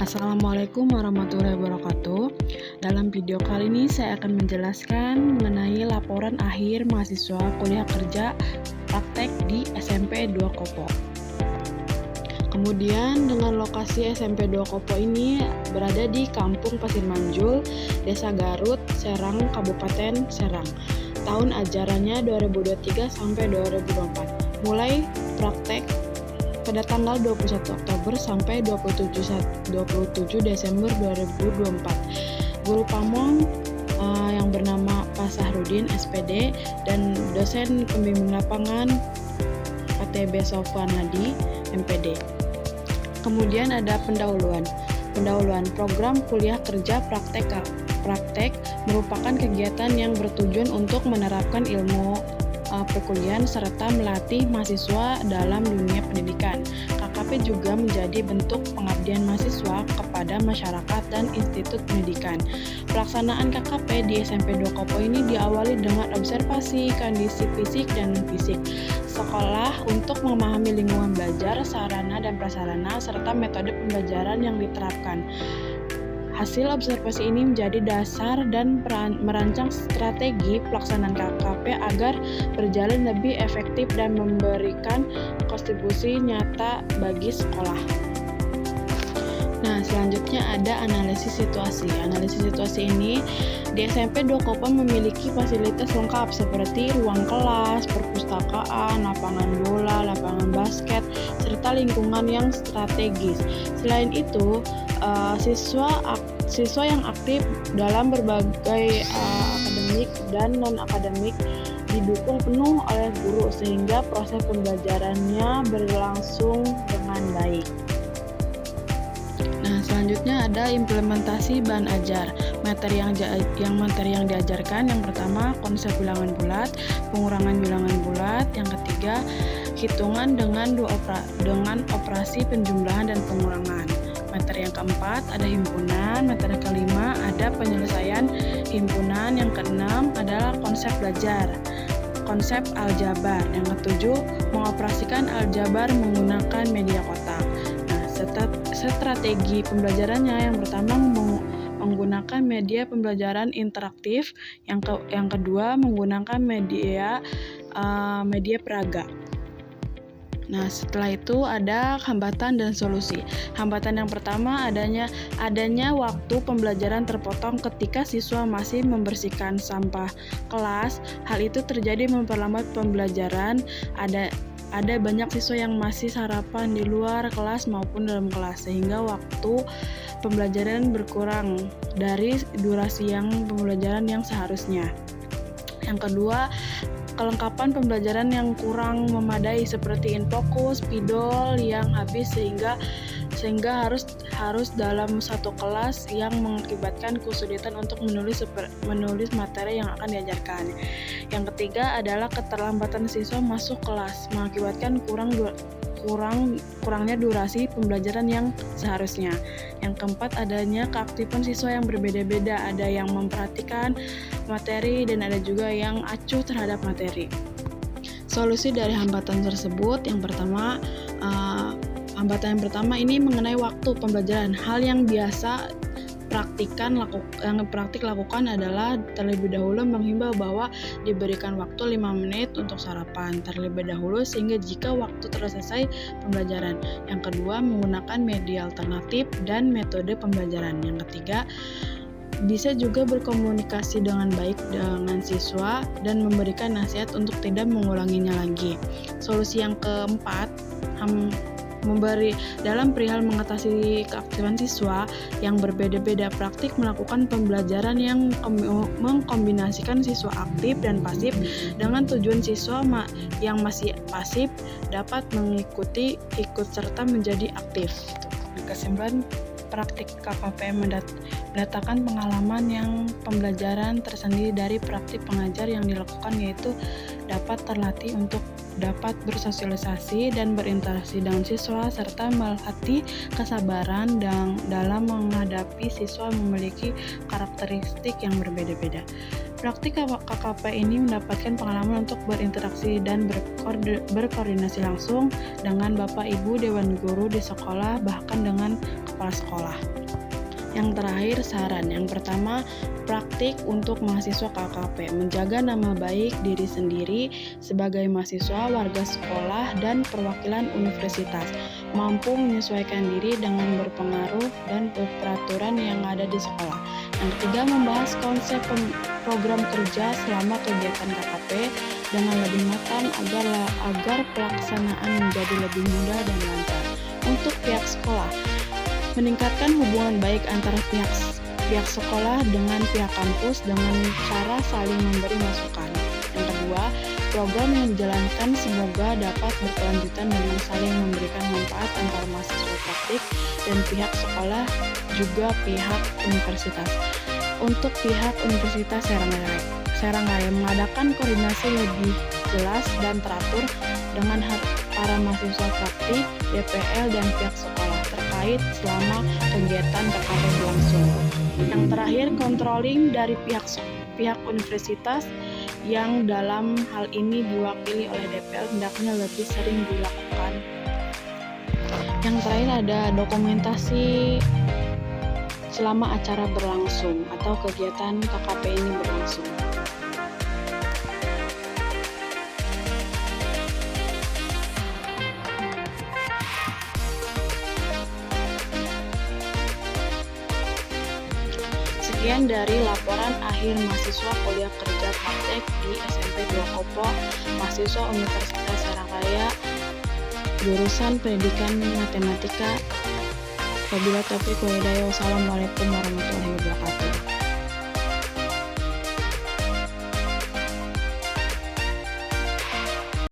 Assalamualaikum warahmatullahi wabarakatuh. Dalam video kali ini saya akan menjelaskan mengenai laporan akhir mahasiswa kuliah kerja praktek di SMP 2 Kopo. Kemudian dengan lokasi SMP 2 Kopo ini berada di Kampung Pasir Manjul, Desa Garut, Serang, Kabupaten Serang. Tahun ajarannya 2023 sampai 2024. Mulai praktek pada tanggal 21 Oktober sampai 27 Desember 2024. Guru Pamong yang bernama Pak Sahrudin SPD dan dosen pembimbing lapangan PTB Sofwan Hadi MPD. Kemudian ada pendahuluan program kuliah kerja praktek merupakan kegiatan yang bertujuan untuk menerapkan ilmu perkuliahan serta melatih mahasiswa dalam dunia pendidikan. KKP juga menjadi bentuk pengabdian mahasiswa kepada masyarakat dan institut pendidikan. Pelaksanaan KKP di SMP 2 Kopo ini diawali dengan observasi kondisi fisik dan non-fisik sekolah untuk memahami lingkungan belajar, sarana dan prasarana, serta metode pembelajaran yang diterapkan. Hasil observasi ini menjadi dasar dan merancang strategi pelaksanaan KKP agar berjalan lebih efektif dan memberikan kontribusi nyata bagi sekolah. Nah, selanjutnya ada analisis situasi. Analisis situasi ini di SMP 2 Kopo memiliki fasilitas lengkap seperti ruang kelas, perpustakaan, lapangan bola, lapangan basket, serta lingkungan yang strategis. Selain itu, siswa yang aktif dalam berbagai akademik dan non-akademik didukung penuh oleh guru sehingga proses pembelajarannya berlangsung dengan baik. Nah, selanjutnya ada implementasi bahan ajar. Materi yang diajarkan yang pertama konsep bilangan bulat, pengurangan bilangan bulat, yang ketiga hitungan dengan operasi penjumlahan dan pengurangan. Materi yang keempat ada himpunan, materi kelima ada penyelesaian himpunan, yang keenam adalah konsep belajar, konsep aljabar, yang ketujuh mengoperasikan aljabar menggunakan media kotak. Nah, strategi pembelajarannya yang pertama menggunakan media pembelajaran interaktif, yang kedua menggunakan media peraga. Nah, setelah itu ada hambatan dan solusi. Hambatan yang pertama adanya waktu pembelajaran terpotong ketika siswa masih membersihkan sampah kelas. Hal itu terjadi memperlambat pembelajaran. Ada banyak siswa yang masih sarapan di luar kelas maupun dalam kelas sehingga waktu pembelajaran berkurang dari durasi pembelajaran yang seharusnya. Yang kedua, kelengkapan pembelajaran yang kurang memadai seperti infocus, spidol yang habis sehingga harus dalam satu kelas yang mengakibatkan kesulitan untuk menulis materi yang akan diajarkan. Yang ketiga adalah keterlambatan siswa masuk kelas mengakibatkan kurangnya durasi pembelajaran yang seharusnya. Yang keempat adanya keaktifan siswa yang berbeda-beda, ada yang memperhatikan materi dan ada juga yang acuh terhadap materi. Solusi dari hambatan tersebut, hambatan yang pertama ini mengenai waktu pembelajaran. Hal yang biasa praktik lakukan adalah terlebih dahulu menghimbau bahwa diberikan waktu 5 menit untuk sarapan terlebih dahulu sehingga jika waktu selesai pembelajaran. Yang kedua, menggunakan media alternatif dan metode pembelajaran. Yang ketiga, bisa juga berkomunikasi dengan baik dengan siswa dan memberikan nasihat untuk tidak mengulanginya lagi. Solusi yang keempat, dalam perihal mengatasi keaktifan siswa yang berbeda-beda, praktik melakukan pembelajaran yang mengkombinasikan siswa aktif dan pasif dengan tujuan siswa yang masih pasif dapat ikut serta menjadi aktif. Kesimpulan, praktik KKP mendatangkan pengalaman yang pembelajaran tersendiri dari praktik pengajar yang dilakukan, yaitu dapat terlatih untuk dapat bersosialisasi dan berinteraksi dengan siswa serta melatih kesabaran dalam menghadapi siswa memiliki karakteristik yang berbeda-beda. Praktik KKP ini mendapatkan pengalaman untuk berinteraksi dan berkoordinasi langsung dengan Bapak Ibu Dewan Guru di sekolah, bahkan dengan kepala sekolah. Yang terakhir, saran. Yang pertama, praktik untuk mahasiswa KKP, menjaga nama baik diri sendiri sebagai mahasiswa, warga sekolah, dan perwakilan universitas, mampu menyesuaikan diri dengan berpengaruh dan peraturan yang ada di sekolah. Yang ketiga, membahas konsep program kerja selama kegiatan KKP dengan lebih matang agar pelaksanaan menjadi lebih mudah dan lancar. Untuk pihak sekolah, meningkatkan hubungan baik antara pihak sekolah dengan pihak kampus dengan cara saling memberi masukan. Yang kedua, program yang dijalankan semoga dapat berkelanjutan dengan saling memberikan manfaat antara mahasiswa praktik dan pihak sekolah juga pihak universitas. Untuk pihak Universitas Serangraya mengadakan koordinasi lebih jelas dan teratur dengan para mahasiswa praktik, DPL, dan pihak sekolah terkait selama kegiatan KKP berlangsung. Yang terakhir, controlling dari pihak universitas yang dalam hal ini diwakili oleh DPL hendaknya lebih sering dilakukan. Yang terakhir ada dokumentasi selama acara berlangsung atau kegiatan KKP ini berlangsung. Sekian dari laporan akhir mahasiswa kuliah kerja praktek di SMP 2 Kopo, mahasiswa Universitas Serangraya, jurusan Pendidikan Matematika. Wabillahi taufiq wal hidayah. Wassalamualaikum warahmatullahi wabarakatuh.